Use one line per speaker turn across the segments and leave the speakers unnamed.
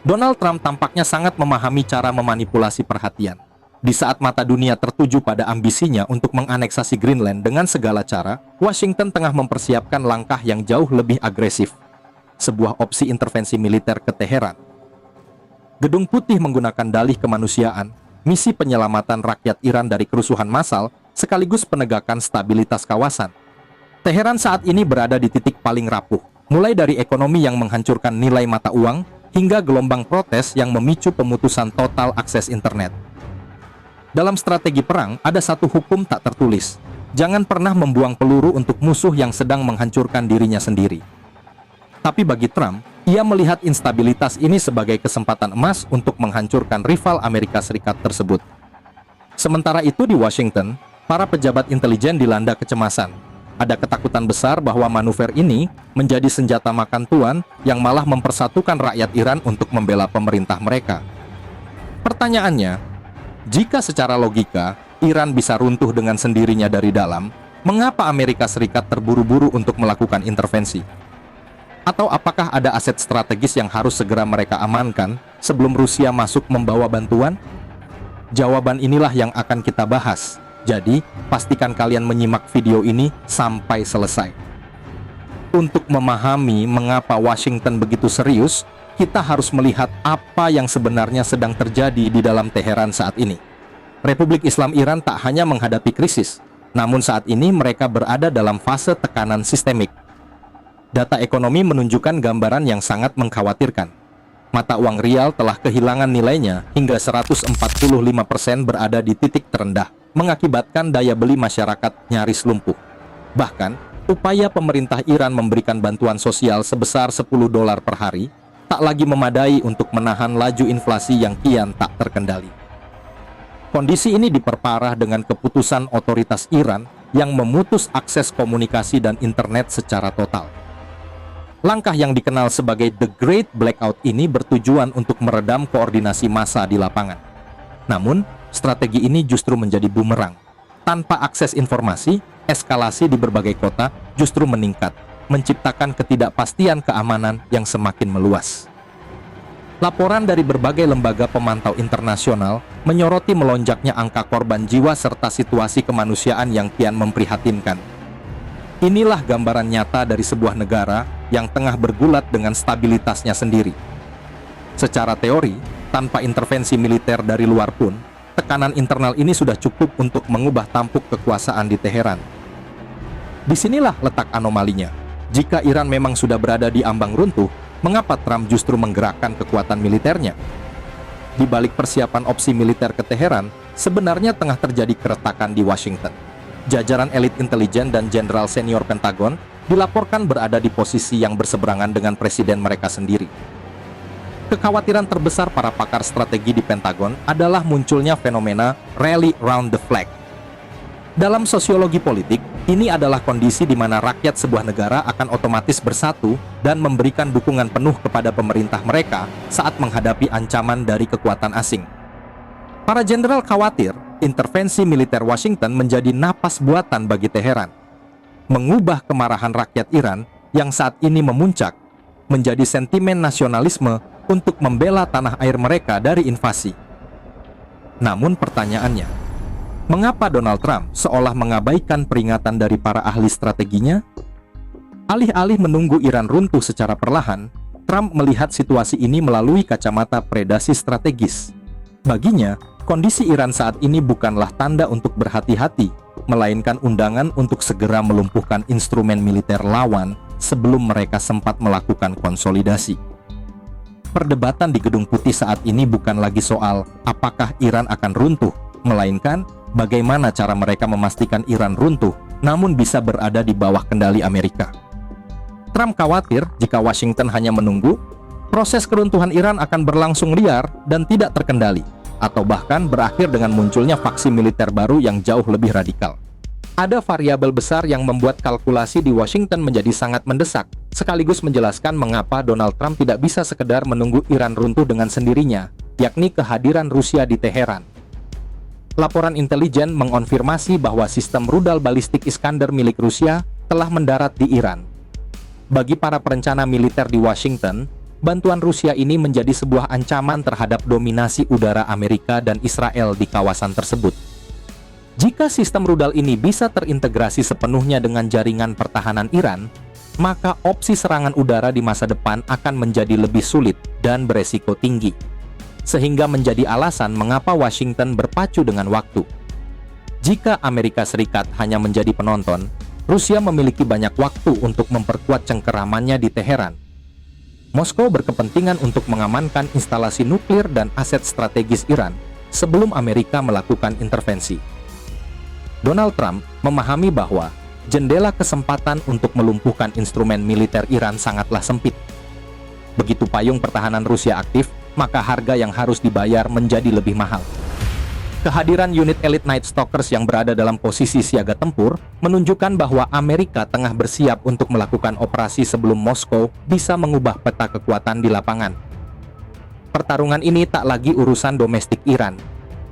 Donald Trump tampaknya sangat memahami cara memanipulasi perhatian. Di saat mata dunia tertuju pada ambisinya untuk menganeksasi Greenland dengan segala cara, Washington tengah mempersiapkan langkah yang jauh lebih agresif. Sebuah opsi intervensi militer ke Teheran. Gedung Putih menggunakan dalih kemanusiaan, misi penyelamatan rakyat Iran dari kerusuhan massal, sekaligus penegakan stabilitas kawasan. Teheran saat ini berada di titik paling rapuh, mulai dari ekonomi yang menghancurkan nilai mata uang, hingga gelombang protes yang memicu pemutusan total akses internet. Dalam strategi perang, ada satu hukum tak tertulis. Jangan pernah membuang peluru untuk musuh yang sedang menghancurkan dirinya sendiri. Tapi bagi Trump, ia melihat instabilitas ini sebagai kesempatan emas untuk menghancurkan rival Amerika Serikat tersebut. Sementara itu di Washington, para pejabat intelijen dilanda kecemasan. Ada ketakutan besar bahwa manuver ini menjadi senjata makan tuan yang malah mempersatukan rakyat Iran untuk membela pemerintah mereka. Pertanyaannya, jika secara logika, Iran bisa runtuh dengan sendirinya dari dalam, mengapa Amerika Serikat terburu-buru untuk melakukan intervensi? Atau apakah ada aset strategis yang harus segera mereka amankan sebelum Rusia masuk membawa bantuan? Jawaban inilah yang akan kita bahas. Jadi, pastikan kalian menyimak video ini sampai selesai. Untuk memahami mengapa Washington begitu serius, kita harus melihat apa yang sebenarnya sedang terjadi di dalam Teheran saat ini. Republik Islam Iran tak hanya menghadapi krisis, namun saat ini mereka berada dalam fase tekanan sistemik. Data ekonomi menunjukkan gambaran yang sangat mengkhawatirkan. Mata uang rial telah kehilangan nilainya hingga 145% berada di titik terendah, mengakibatkan daya beli masyarakat nyaris lumpuh. Bahkan, upaya pemerintah Iran memberikan bantuan sosial sebesar $10 per hari tak lagi memadai untuk menahan laju inflasi yang kian tak terkendali. Kondisi ini diperparah dengan keputusan otoritas Iran yang memutus akses komunikasi dan internet secara total. Langkah yang dikenal sebagai The Great Blackout ini bertujuan untuk meredam koordinasi massa di lapangan. Namun, strategi ini justru menjadi bumerang. Tanpa akses informasi, eskalasi di berbagai kota justru meningkat, menciptakan ketidakpastian keamanan yang semakin meluas. Laporan dari berbagai lembaga pemantau internasional menyoroti melonjaknya angka korban jiwa serta situasi kemanusiaan yang kian memprihatinkan. Inilah gambaran nyata dari sebuah negara yang tengah bergulat dengan stabilitasnya sendiri. Secara teori, tanpa intervensi militer dari luar pun, tekanan internal ini sudah cukup untuk mengubah tampuk kekuasaan di Teheran. Disinilah letak anomalinya. Jika Iran memang sudah berada di ambang runtuh, mengapa Trump justru menggerakkan kekuatan militernya? Di balik persiapan opsi militer ke Teheran, sebenarnya tengah terjadi keretakan di Washington. Jajaran elit intelijen dan jenderal senior Pentagon dilaporkan berada di posisi yang berseberangan dengan presiden mereka sendiri. Kekhawatiran terbesar para pakar strategi di Pentagon adalah munculnya fenomena rally round the flag. Dalam sosiologi politik, ini adalah kondisi di mana rakyat sebuah negara akan otomatis bersatu dan memberikan dukungan penuh kepada pemerintah mereka saat menghadapi ancaman dari kekuatan asing. Para jenderal khawatir intervensi militer Washington menjadi napas buatan bagi Teheran, mengubah kemarahan rakyat Iran yang saat ini memuncak menjadi sentimen nasionalisme untuk membela tanah air mereka dari invasi. Namun pertanyaannya, mengapa Donald Trump seolah mengabaikan peringatan dari para ahli strateginya? Alih-alih menunggu Iran runtuh secara perlahan, Trump melihat situasi ini melalui kacamata predasi strategis. Baginya, kondisi Iran saat ini bukanlah tanda untuk berhati-hati, melainkan undangan untuk segera melumpuhkan instrumen militer lawan sebelum mereka sempat melakukan konsolidasi. Perdebatan di Gedung Putih saat ini bukan lagi soal apakah Iran akan runtuh, melainkan bagaimana cara mereka memastikan Iran runtuh namun bisa berada di bawah kendali Amerika. Trump khawatir jika Washington hanya menunggu, proses keruntuhan Iran akan berlangsung liar dan tidak terkendali, atau bahkan berakhir dengan munculnya faksi militer baru yang jauh lebih radikal. Ada variabel besar yang membuat kalkulasi di Washington menjadi sangat mendesak, sekaligus menjelaskan mengapa Donald Trump tidak bisa sekedar menunggu Iran runtuh dengan sendirinya, yakni kehadiran Rusia di Teheran. Laporan intelijen mengonfirmasi bahwa sistem rudal balistik Iskander milik Rusia telah mendarat di Iran. Bagi para perencana militer di Washington, bantuan Rusia ini menjadi sebuah ancaman terhadap dominasi udara Amerika dan Israel di kawasan tersebut. Jika sistem rudal ini bisa terintegrasi sepenuhnya dengan jaringan pertahanan Iran, maka opsi serangan udara di masa depan akan menjadi lebih sulit dan beresiko tinggi, sehingga menjadi alasan mengapa Washington berpacu dengan waktu. Jika Amerika Serikat hanya menjadi penonton, Rusia memiliki banyak waktu untuk memperkuat cengkeramannya di Teheran. Moskow berkepentingan untuk mengamankan instalasi nuklir dan aset strategis Iran sebelum Amerika melakukan intervensi. Donald Trump memahami bahwa jendela kesempatan untuk melumpuhkan instrumen militer Iran sangatlah sempit. Begitu payung pertahanan Rusia aktif, maka harga yang harus dibayar menjadi lebih mahal. Kehadiran unit Elite Night Stalkers yang berada dalam posisi siaga tempur menunjukkan bahwa Amerika tengah bersiap untuk melakukan operasi sebelum Moskow bisa mengubah peta kekuatan di lapangan. Pertarungan ini tak lagi urusan domestik Iran,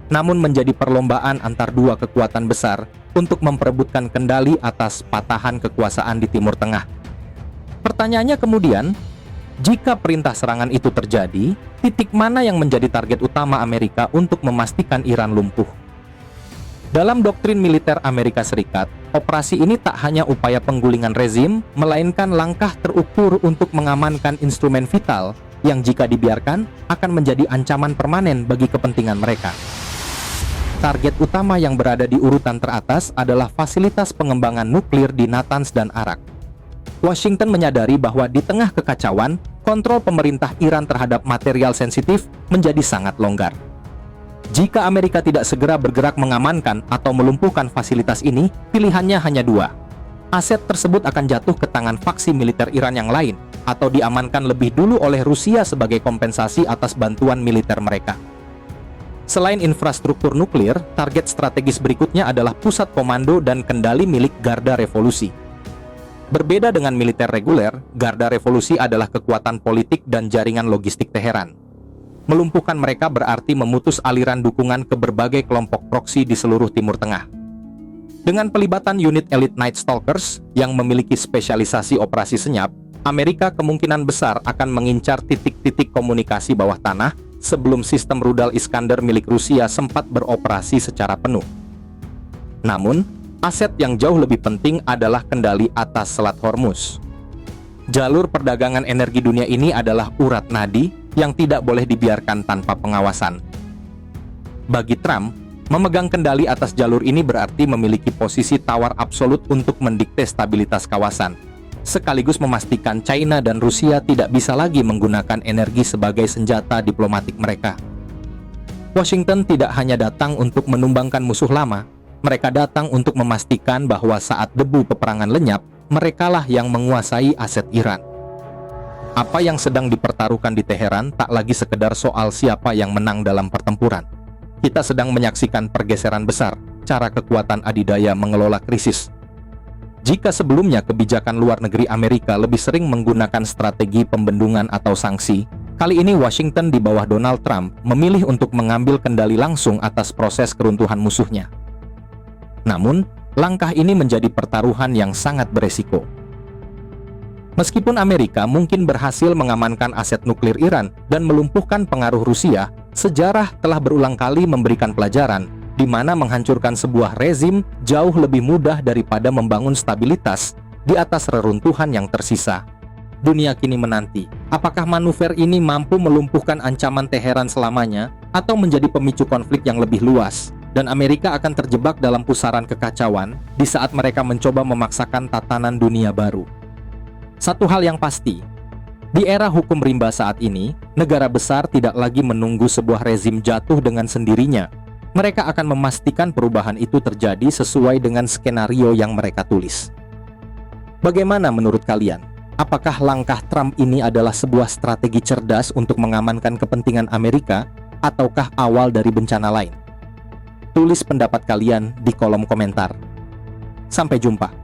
namun menjadi perlombaan antar dua kekuatan besar untuk memperebutkan kendali atas patahan kekuasaan di Timur Tengah. Pertanyaannya kemudian, jika perintah serangan itu terjadi, titik mana yang menjadi target utama Amerika untuk memastikan Iran lumpuh? Dalam doktrin militer Amerika Serikat, operasi ini tak hanya upaya penggulingan rezim, melainkan langkah terukur untuk mengamankan instrumen vital yang jika dibiarkan akan menjadi ancaman permanen bagi kepentingan mereka. Target utama yang berada di urutan teratas adalah fasilitas pengembangan nuklir di Natanz dan Arak. Washington menyadari bahwa di tengah kekacauan, kontrol pemerintah Iran terhadap material sensitif menjadi sangat longgar. Jika Amerika tidak segera bergerak mengamankan atau melumpuhkan fasilitas ini, pilihannya hanya dua. Aset tersebut akan jatuh ke tangan faksi militer Iran yang lain, atau diamankan lebih dulu oleh Rusia sebagai kompensasi atas bantuan militer mereka. Selain infrastruktur nuklir, target strategis berikutnya adalah pusat komando dan kendali milik Garda Revolusi. Berbeda dengan militer reguler, Garda Revolusi adalah kekuatan politik dan jaringan logistik Teheran. Melumpuhkan mereka berarti memutus aliran dukungan ke berbagai kelompok proksi di seluruh Timur Tengah. Dengan pelibatan unit Elite Night Stalkers yang memiliki spesialisasi operasi senyap, Amerika kemungkinan besar akan mengincar titik-titik komunikasi bawah tanah sebelum sistem rudal Iskander milik Rusia sempat beroperasi secara penuh. Namun, aset yang jauh lebih penting adalah kendali atas Selat Hormuz. Jalur perdagangan energi dunia ini adalah urat nadi yang tidak boleh dibiarkan tanpa pengawasan. Bagi Trump, memegang kendali atas jalur ini berarti memiliki posisi tawar absolut untuk mendikte stabilitas kawasan, sekaligus memastikan China dan Rusia tidak bisa lagi menggunakan energi sebagai senjata diplomatik mereka. Washington tidak hanya datang untuk menumbangkan musuh lama, mereka datang untuk memastikan bahwa saat debu peperangan lenyap, merekalah yang menguasai aset Iran. Apa yang sedang dipertaruhkan di Teheran tak lagi sekedar soal siapa yang menang dalam pertempuran. Kita sedang menyaksikan pergeseran besar, cara kekuatan adidaya mengelola krisis. Jika sebelumnya kebijakan luar negeri Amerika lebih sering menggunakan strategi pembendungan atau sanksi, kali ini Washington di bawah Donald Trump memilih untuk mengambil kendali langsung atas proses keruntuhan musuhnya. Namun, langkah ini menjadi pertaruhan yang sangat beresiko. Meskipun Amerika mungkin berhasil mengamankan aset nuklir Iran dan melumpuhkan pengaruh Rusia, sejarah telah berulang kali memberikan pelajaran di mana menghancurkan sebuah rezim jauh lebih mudah daripada membangun stabilitas di atas reruntuhan yang tersisa. Dunia kini menanti, apakah manuver ini mampu melumpuhkan ancaman Teheran selamanya atau menjadi pemicu konflik yang lebih luas? Dan Amerika akan terjebak dalam pusaran kekacauan di saat mereka mencoba memaksakan tatanan dunia baru. Satu hal yang pasti, di era hukum rimba saat ini, negara besar tidak lagi menunggu sebuah rezim jatuh dengan sendirinya. Mereka akan memastikan perubahan itu terjadi sesuai dengan skenario yang mereka tulis. Bagaimana menurut kalian? Apakah langkah Trump ini adalah sebuah strategi cerdas untuk mengamankan kepentingan Amerika, ataukah awal dari bencana lain? Tulis pendapat kalian di kolom komentar. Sampai jumpa.